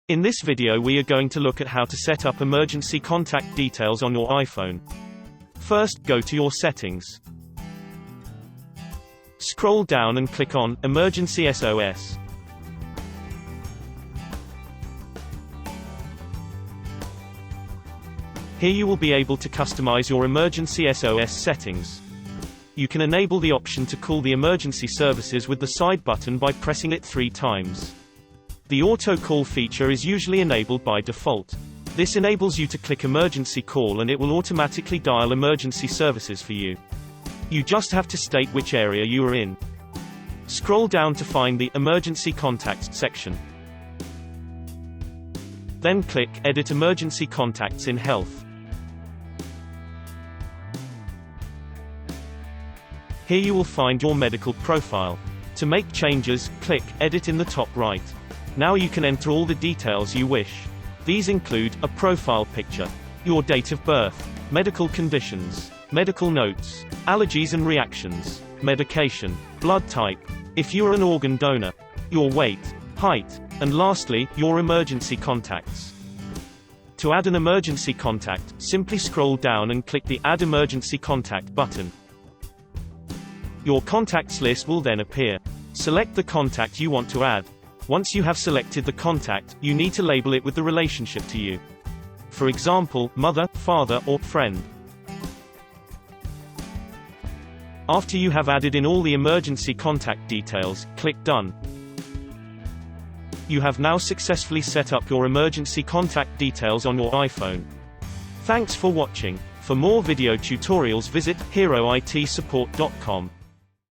In this video we are going to look at how to set up emergency contact details on your iPhone. First, go to your settings. Scroll down and click on Emergency SOS. Here you will be able to customize your emergency SOS settings. You can enable the option to call the emergency services with the side button by pressing it 3 times. The auto call feature is usually enabled by default. This enables you to click emergency call and it will automatically dial emergency services for you. You just have to state which area you are in. Scroll down to find the Emergency Contacts section. Then click Edit Emergency Contacts in Health. Here you will find your medical profile. To make changes, click Edit in the top right. Now you can enter all the details you wish. These include a profile picture, your date of birth, medical conditions, medical notes, allergies and reactions, medication, blood type, if you are an organ donor, your weight, height, and lastly, your emergency contacts. To add an emergency contact, simply scroll down and click the Add Emergency Contact button. Your contacts list will then appear. Select the contact you want to add. Once you have selected the contact, you need to label it with the relationship to you. For example, mother, father, or friend. After you have added in all the emergency contact details, click Done. You have now successfully set up your emergency contact details on your iPhone. Thanks for watching. For more video tutorials visit heroitsupport.com.